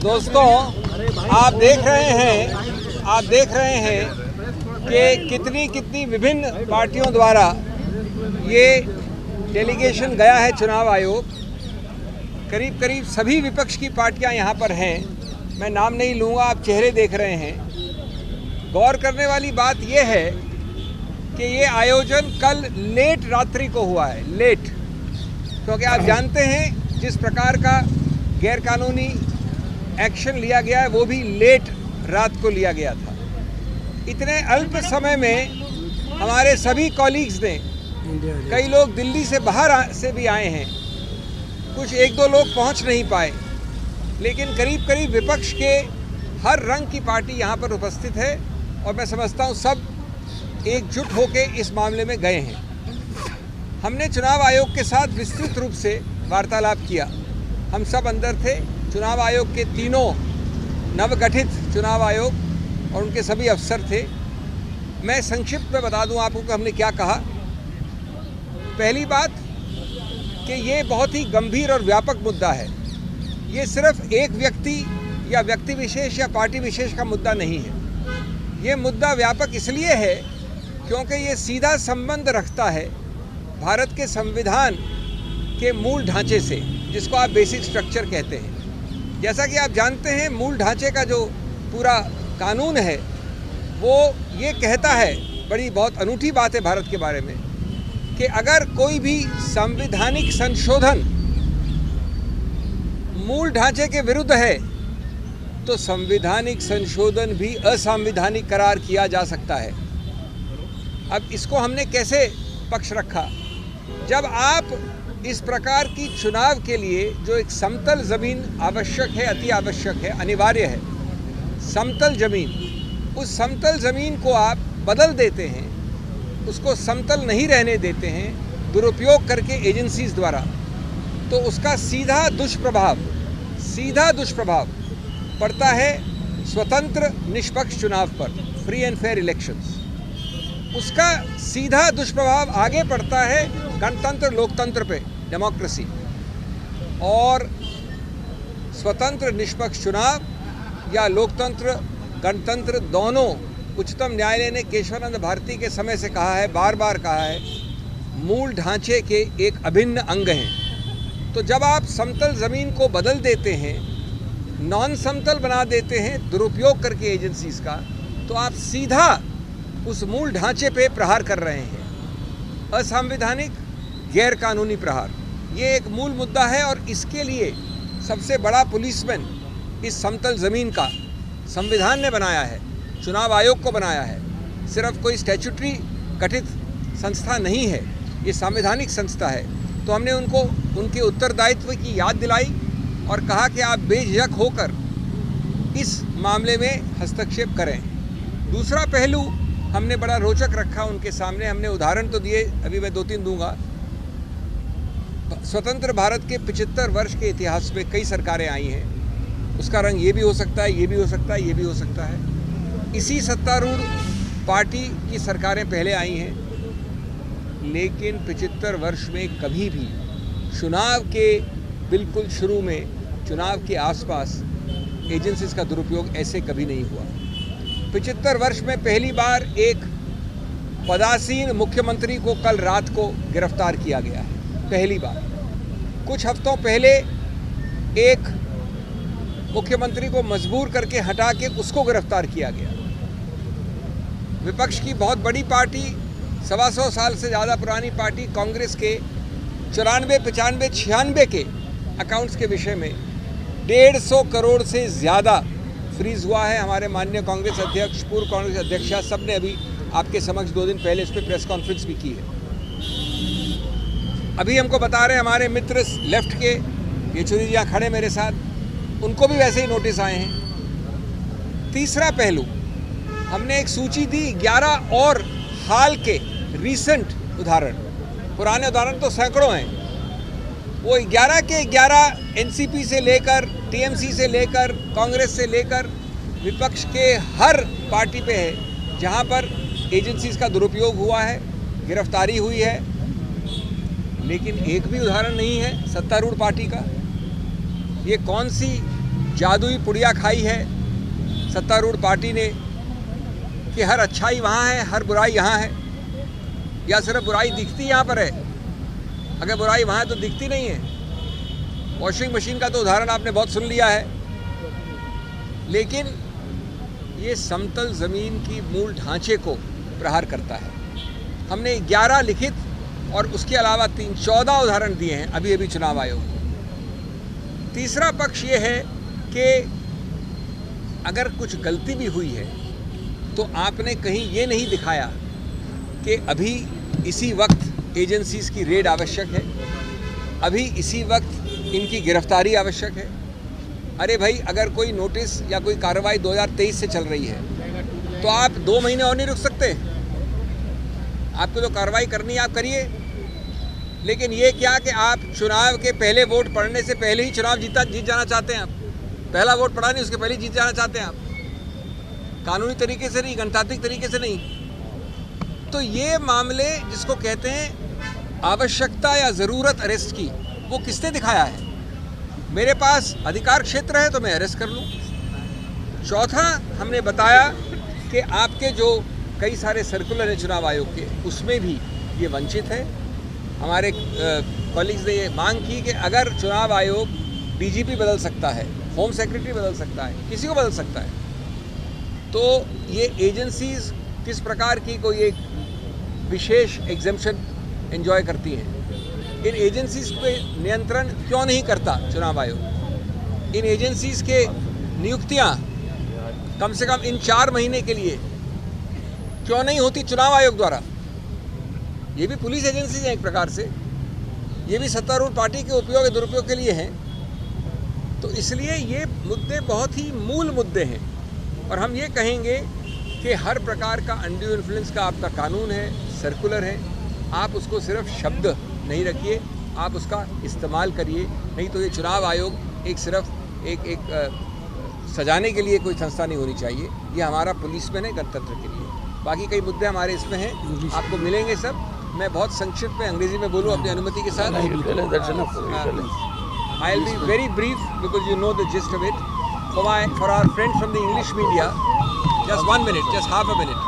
दोस्तों, आप देख रहे हैं कि कितनी विभिन्न पार्टियों द्वारा ये डेलीगेशन गया है चुनाव आयोग। करीब सभी विपक्ष की पार्टियां यहाँ पर हैं। मैं नाम नहीं लूँगा, आप चेहरे देख रहे हैं। गौर करने वाली बात यह है कि ये आयोजन कल लेट रात्रि को हुआ है, लेट, क्योंकि आप जानते हैं जिस प्रकार का गैरकानूनी एक्शन लिया गया है वो भी लेट रात को लिया गया था। इतने अल्प समय में हमारे सभी कॉलीग्स ने, कई लोग दिल्ली से बाहर से भी आए हैं, कुछ एक दो लोग पहुंच नहीं पाए, लेकिन करीब विपक्ष के हर रंग की पार्टी यहाँ पर उपस्थित है और मैं समझता हूँ सब एकजुट होकर इस मामले में गए हैं। हमने चुनाव आयोग के साथ विस्तृत रूप से वार्तालाप किया। हम सब अंदर थे। चुनाव आयोग के तीनों नवगठित चुनाव आयोग और उनके सभी अफसर थे। मैं संक्षिप्त में बता दूं आपको कि हमने क्या कहा। पहली बात कि ये बहुत ही गंभीर और व्यापक मुद्दा है। ये सिर्फ एक व्यक्ति या व्यक्ति विशेष या पार्टी विशेष का मुद्दा नहीं है। ये मुद्दा व्यापक इसलिए है क्योंकि ये सीधा संबंध रखता है भारत के संविधान के मूल ढांचे से, जिसको आप बेसिक स्ट्रक्चर कहते हैं। जैसा कि आप जानते हैं, मूल ढांचे का जो पूरा कानून है वो ये कहता है, बहुत अनूठी बात है भारत के बारे में, कि अगर कोई भी संवैधानिक संशोधन मूल ढांचे के विरुद्ध है तो संवैधानिक संशोधन भी असंवैधानिक करार किया जा सकता है। अब इसको हमने कैसे पक्ष रखा? जब आप इस प्रकार की चुनाव के लिए जो एक समतल ज़मीन आवश्यक है, अति आवश्यक है, अनिवार्य है, समतल ज़मीन, उस समतल ज़मीन को आप बदल देते हैं, उसको समतल नहीं रहने देते हैं दुरुपयोग करके एजेंसीज द्वारा, तो उसका सीधा दुष्प्रभाव पड़ता है स्वतंत्र निष्पक्ष चुनाव पर, फ्री एंड फेयर इलेक्शंस। उसका सीधा दुष्प्रभाव आगे पड़ता है गणतंत्र लोकतंत्र पे, डेमोक्रेसी। और स्वतंत्र निष्पक्ष चुनाव या लोकतंत्र गणतंत्र दोनों उच्चतम न्यायालय ने केशवानंद भारती के समय से कहा है, बार बार कहा है, मूल ढांचे के एक अभिन्न अंग हैं। तो जब आप समतल ज़मीन को बदल देते हैं, नॉन समतल बना देते हैं दुरुपयोग करके एजेंसीज का, तो आप सीधा उस मूल ढांचे पे प्रहार कर रहे हैं, असंवैधानिक गैरकानूनी प्रहार। ये एक मूल मुद्दा है और इसके लिए सबसे बड़ा पुलिसमैन इस समतल ज़मीन का संविधान ने बनाया है, चुनाव आयोग को बनाया है। सिर्फ कोई स्टैट्यूटरी गठित संस्था नहीं है, ये संवैधानिक संस्था है। तो हमने उनको उनके उत्तरदायित्व की याद दिलाई और कहा कि आप बेझिझक होकर इस मामले में हस्तक्षेप करें। दूसरा पहलू हमने बड़ा रोचक रखा उनके सामने। हमने उदाहरण तो दिए, अभी मैं 2-3 दूंगा। स्वतंत्र भारत के 75 वर्ष के इतिहास में कई सरकारें आई हैं। उसका रंग ये भी हो सकता है, ये भी हो सकता है, ये भी हो सकता है। इसी सत्तारूढ़ पार्टी की सरकारें पहले आई हैं, लेकिन 75 वर्ष में कभी भी चुनाव के बिल्कुल शुरू में, चुनाव के आसपास एजेंसीज का दुरुपयोग ऐसे कभी नहीं हुआ। 75 वर्ष में पहली बार एक पदासीन मुख्यमंत्री को कल रात को गिरफ्तार किया गया है, पहली बार। कुछ हफ्तों पहले एक मुख्यमंत्री को मजबूर करके हटा के उसको गिरफ्तार किया गया। विपक्ष की बहुत बड़ी पार्टी, 125 साल से ज़्यादा पुरानी पार्टी कांग्रेस के 94, 95, 96 के अकाउंट्स के विषय में 150 करोड़ से ज़्यादा फ्रीज हुआ है। हमारे माननीय कांग्रेस अध्यक्ष, पूर्व कांग्रेस अध्यक्ष सब ने अभी आपके समक्ष 2 दिन पहले इस पर प्रेस कॉन्फ्रेंस भी की है। अभी हमको बता रहे हैं हमारे मित्र लेफ्ट के, येचुरी जी यहाँ खड़े मेरे साथ, उनको भी वैसे ही नोटिस आए हैं। तीसरा पहलू, हमने एक सूची दी 11 और हाल के रीसेंट उदाहरण। पुराने उदाहरण तो सैकड़ों हैं, वो 11 के 11 एनसीपी से लेकर, टीएमसी से लेकर, कांग्रेस से लेकर विपक्ष के हर पार्टी पे है जहां पर एजेंसीज का दुरुपयोग हुआ है, गिरफ्तारी हुई है। लेकिन एक भी उदाहरण नहीं है सत्तारूढ़ पार्टी का। ये कौन सी जादुई पुड़िया खाई है सत्तारूढ़ पार्टी ने कि हर अच्छाई वहाँ है, हर बुराई यहाँ है, या सिर्फ बुराई दिखती यहाँ पर है? अगर बुराई वहाँ है तो दिखती नहीं है। वॉशिंग मशीन का तो उदाहरण आपने बहुत सुन लिया है, लेकिन ये समतल ज़मीन की मूल ढांचे को प्रहार करता है। हमने 11 लिखित और उसके अलावा 14 उदाहरण दिए हैं अभी अभी चुनाव आयोग को। तीसरा पक्ष ये है कि अगर कुछ गलती भी हुई है तो आपने कहीं ये नहीं दिखाया कि अभी इसी वक्त एजेंसीज़ की रेड आवश्यक है, अभी इसी वक्त इनकी गिरफ्तारी आवश्यक है। अरे भाई, अगर कोई नोटिस या कोई कार्रवाई 2023 से चल रही है तो आप 2 महीने और नहीं रुक सकते? आपको जो कार्रवाई करनी है आप करिए, लेकिन ये क्या कि आप चुनाव के पहले वोट पड़ने से पहले ही चुनाव जीत जाना चाहते हैं। आप पहला वोट पड़ा नहीं, उसके पहले जीत जाना चाहते हैं आप। कानूनी तरीके से नहीं, गणतांत्रिक तरीके से नहीं। तो ये मामले जिसको कहते हैं आवश्यकता या ज़रूरत अरेस्ट की, वो किसने दिखाया है? मेरे पास अधिकार क्षेत्र है तो मैं अरेस्ट कर लूँ। चौथा, हमने बताया कि आपके जो कई सारे सर्कुलर हैं चुनाव आयोग के, उसमें भी ये वंचित है। हमारे कॉलीग्स ने ये मांग की कि अगर चुनाव आयोग डीजीपी बदल सकता है, होम सेक्रेटरी बदल सकता है, किसी को बदल सकता है, तो ये एजेंसीज किस प्रकार की कोई एक विशेष एग्जेम्पशन एंजॉय करती हैं? इन एजेंसीज पे नियंत्रण क्यों नहीं करता चुनाव आयोग? इन एजेंसीज के नियुक्तियां कम से कम इन 4 महीने के लिए क्यों नहीं होती चुनाव आयोग द्वारा? ये भी पुलिस एजेंसीज हैं एक प्रकार से, ये भी सत्तारूढ़ पार्टी के उपयोग दुरुपयोग के लिए हैं। तो इसलिए ये मुद्दे बहुत ही मूल मुद्दे हैं, और हम ये कहेंगे कि हर प्रकार का अनड्यू इन्फ्लुएंस का आपका कानून है, सर्कुलर है, आप उसको सिर्फ शब्द नहीं रखिए, आप उसका इस्तेमाल करिए। नहीं तो ये चुनाव आयोग एक सिर्फ एक सजाने के लिए कोई संस्था नहीं होनी चाहिए। ये हमारा पुलिस में है, गणतंत्र के लिए। बाकी कई मुद्दे हमारे इसमें हैं, आपको मिलेंगे सब। मैं बहुत संक्षिप्त में अंग्रेजी में बोलूँ अपनी अनुमति के साथ। I will be very brief because you know the gist of it. For our friends from the English media, just 1 minute, just half a minute.